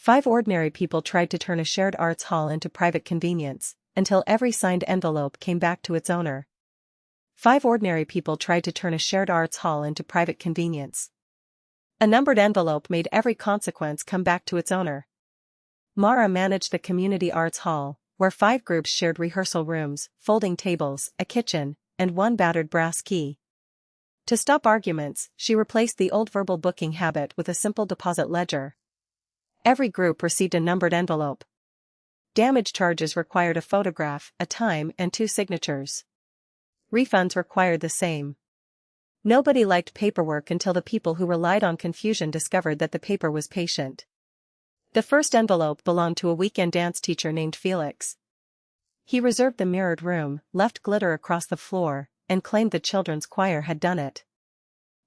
5 ordinary people tried to turn a shared arts hall into private convenience, until every signed envelope came back to its owner. 5 ordinary people tried to turn a shared arts hall into private convenience. A numbered envelope made every consequence come back to its owner. Mara managed the community arts hall, where 5 groups shared rehearsal rooms, folding tables, a kitchen, and 1 battered brass key. To stop arguments, she replaced the old verbal booking habit with a simple deposit ledger. Every group received a numbered envelope. Damage charges required a photograph, a time, and 2 signatures. Refunds required the same. Nobody liked paperwork until the people who relied on confusion discovered that the paper was patient. The first envelope belonged to a weekend dance teacher named Felix. He reserved the mirrored room, left glitter across the floor, and claimed the children's choir had done it.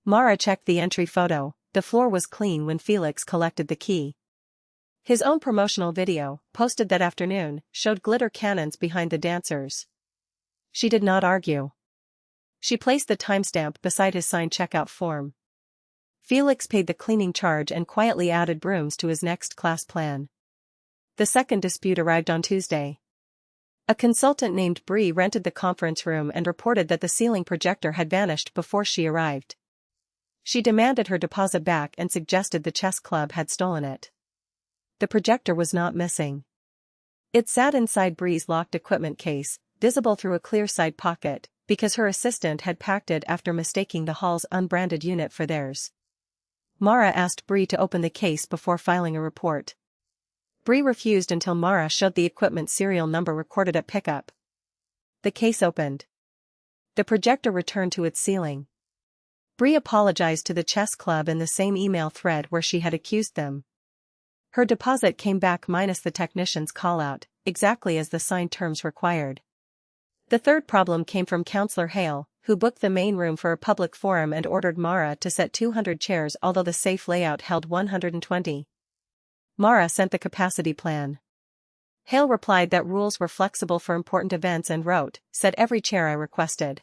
Mara checked the entry photo. The floor was clean when Felix collected the key. His own promotional video, posted that afternoon, showed glitter cannons behind the dancers. She did not argue. She placed the timestamp beside his signed checkout form. Felix paid the cleaning charge and quietly added brooms to his next class plan. The second dispute arrived on Tuesday. A consultant named Bree rented the conference room and reported that the ceiling projector had vanished before she arrived. She demanded her deposit back and suggested the chess club had stolen it. The projector was not missing. It sat inside Bree's locked equipment case, visible through a clear side pocket, because her assistant had packed it after mistaking the hall's unbranded unit for theirs. Mara asked Bree to open the case before filing a report. Bree refused until Mara showed the equipment serial number recorded at pickup. The case opened. The projector returned to its ceiling. Bree apologized to the chess club in the same email thread where she had accused them. Her deposit came back minus the technician's call-out, exactly as the signed terms required. The third problem came from Counselor Hale, who booked the main room for a public forum and ordered Mara to set 200 chairs although the safe layout held 120. Mara sent the capacity plan. Hale replied that rules were flexible for important events and wrote, "Set every chair I requested."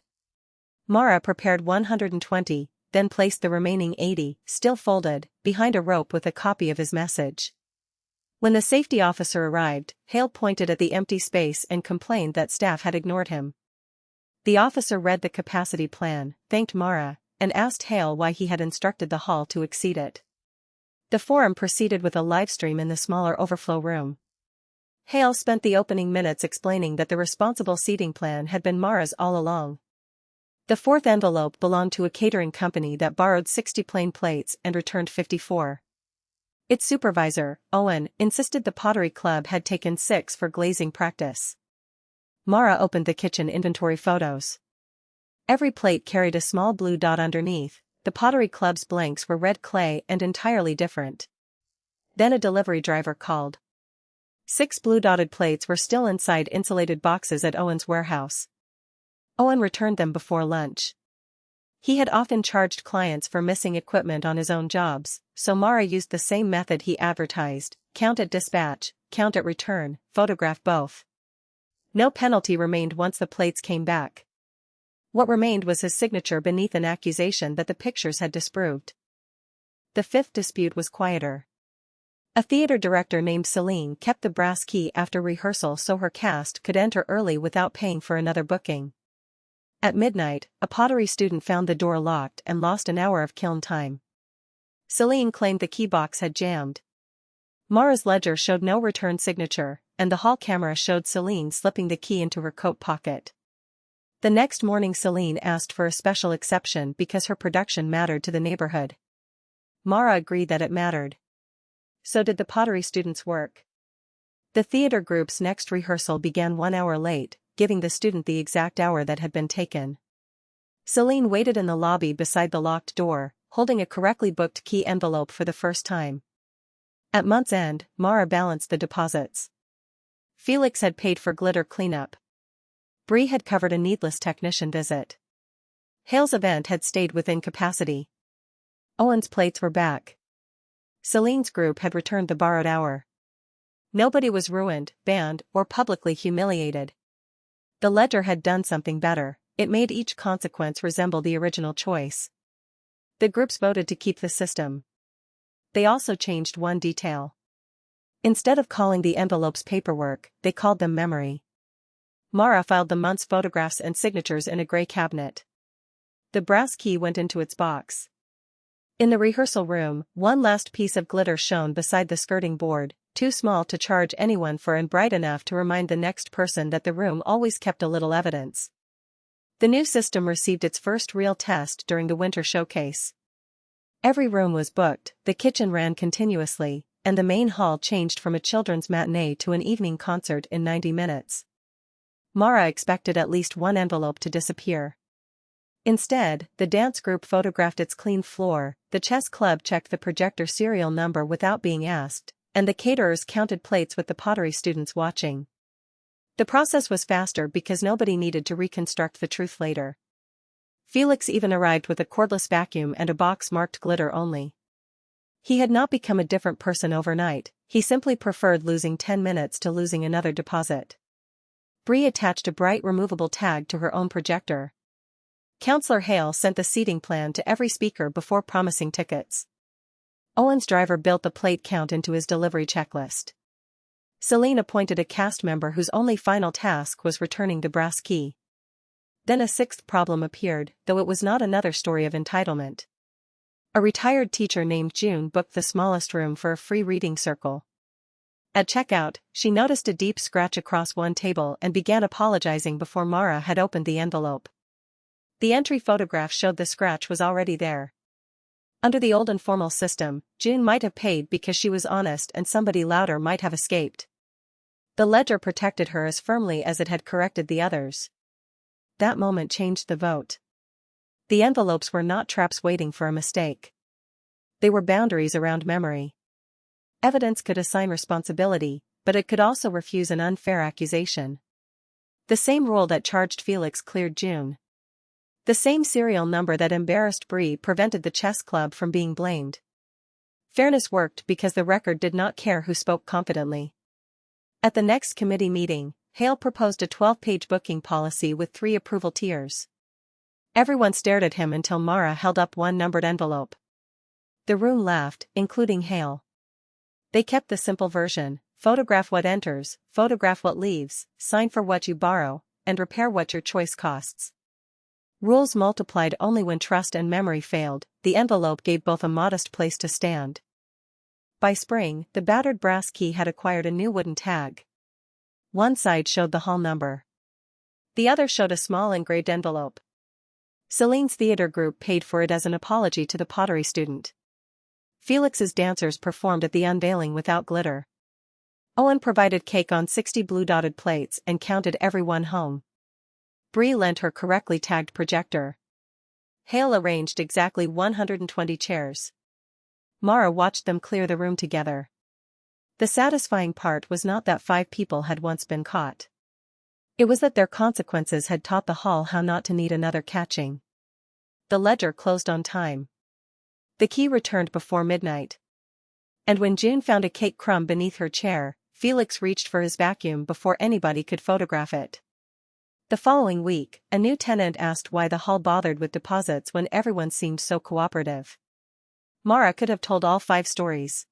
Mara prepared 120, then placed the remaining 80, still folded, behind a rope with a copy of his message. When the safety officer arrived, Hale pointed at the empty space and complained that staff had ignored him. The officer read the capacity plan, thanked Mara, and asked Hale why he had instructed the hall to exceed it. The forum proceeded with a livestream in the smaller overflow room. Hale spent the opening minutes explaining that the responsible seating plan had been Mara's all along. The fourth envelope belonged to a catering company that borrowed 60 plain plates and returned 54. Its supervisor, Owen, insisted the Pottery Club had taken 6 for glazing practice. Mara opened the kitchen inventory photos. Every plate carried a small blue dot underneath. The Pottery Club's blanks were red clay and entirely different. Then a delivery driver called. 6 blue-dotted plates were still inside insulated boxes at Owen's warehouse. Owen returned them before lunch. He had often charged clients for missing equipment on his own jobs, so Mara used the same method he advertised: count at dispatch, count at return, photograph both. No penalty remained once the plates came back. What remained was his signature beneath an accusation that the pictures had disproved. The fifth dispute was quieter. A theater director named Celine kept the brass key after rehearsal so her cast could enter early without paying for another booking. At midnight, a pottery student found the door locked and lost an hour of kiln time. Celine claimed the key box had jammed. Mara's ledger showed no return signature, and the hall camera showed Celine slipping the key into her coat pocket. The next morning Celine asked for a special exception because her production mattered to the neighborhood. Mara agreed that it mattered. So did the pottery students' work. The theater group's next rehearsal began 1 hour late, giving the student the exact hour that had been taken. Celine waited in the lobby beside the locked door, holding a correctly booked key envelope for the first time. At month's end, Mara balanced the deposits. Felix had paid for glitter cleanup. Bree had covered a needless technician visit. Hale's event had stayed within capacity. Owen's plates were back. Celine's group had returned the borrowed hour. Nobody was ruined, banned, or publicly humiliated. The ledger had done something better: it made each consequence resemble the original choice. The groups voted to keep the system. They also changed one detail. Instead of calling the envelopes paperwork, they called them memory. Mara filed the month's photographs and signatures in a gray cabinet. The brass key went into its box. In the rehearsal room, one last piece of glitter shone beside the skirting board, too small to charge anyone for and bright enough to remind the next person that the room always kept a little evidence. The new system received its first real test during the winter showcase. Every room was booked, the kitchen ran continuously, and the main hall changed from a children's matinee to an evening concert in 90 minutes. Mara expected at least one envelope to disappear. Instead, the dance group photographed its clean floor, the chess club checked the projector serial number without being asked, and the caterers counted plates with the pottery students watching. The process was faster because nobody needed to reconstruct the truth later. Felix even arrived with a cordless vacuum and a box marked glitter only. He had not become a different person overnight, he simply preferred losing 10 minutes to losing another deposit. Bree attached a bright removable tag to her own projector. Counselor Hale sent the seating plan to every speaker before promising tickets. Owen's driver built the plate count into his delivery checklist. Celine appointed a cast member whose only final task was returning the brass key. Then a sixth problem appeared, though it was not another story of entitlement. A retired teacher named June booked the smallest room for a free reading circle. At checkout, she noticed a deep scratch across one table and began apologizing before Mara had opened the envelope. The entry photograph showed the scratch was already there. Under the old informal system, June might have paid because she was honest and somebody louder might have escaped. The ledger protected her as firmly as it had corrected the others. That moment changed the vote. The envelopes were not traps waiting for a mistake. They were boundaries around memory. Evidence could assign responsibility, but it could also refuse an unfair accusation. The same rule that charged Felix cleared June. The same serial number that embarrassed Bree prevented the chess club from being blamed. Fairness worked because the record did not care who spoke confidently. At the next committee meeting, Hale proposed a 12-page booking policy with 3 approval tiers. Everyone stared at him until Mara held up one numbered envelope. The room laughed, including Hale. They kept the simple version: photograph what enters, photograph what leaves, sign for what you borrow, and repair what your choice costs. Rules multiplied only when trust and memory failed. The envelope gave both a modest place to stand. By spring, the battered brass key had acquired a new wooden tag. One side showed the hall number. The other showed a small engraved envelope. Celine's theater group paid for it as an apology to the pottery student. Felix's dancers performed at the unveiling without glitter. Owen provided cake on 60 blue-dotted plates and counted everyone home. Bree lent her correctly tagged projector. Hale arranged exactly 120 chairs. Mara watched them clear the room together. The satisfying part was not that 5 people had once been caught. It was that their consequences had taught the hall how not to need another catching. The ledger closed on time. The key returned before midnight. And when June found a cake crumb beneath her chair, Felix reached for his vacuum before anybody could photograph it. The following week, a new tenant asked why the hall bothered with deposits when everyone seemed so cooperative. Mara could have told all 5 stories.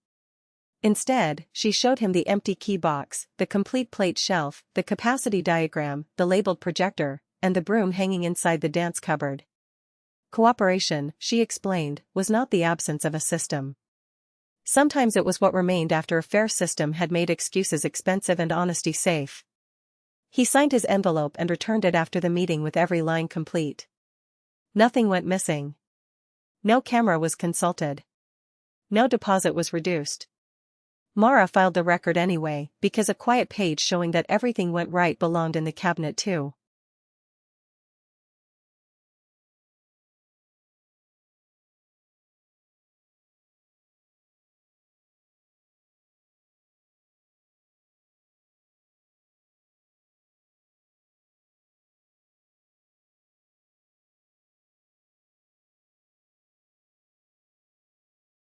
Instead, she showed him the empty key box, the complete plate shelf, the capacity diagram, the labeled projector, and the broom hanging inside the dance cupboard. Cooperation, she explained, was not the absence of a system. Sometimes it was what remained after a fair system had made excuses expensive and honesty safe. He signed his envelope and returned it after the meeting with every line complete. Nothing went missing. No camera was consulted. No deposit was reduced. Mara filed the record anyway, because a quiet page showing that everything went right belonged in the cabinet too.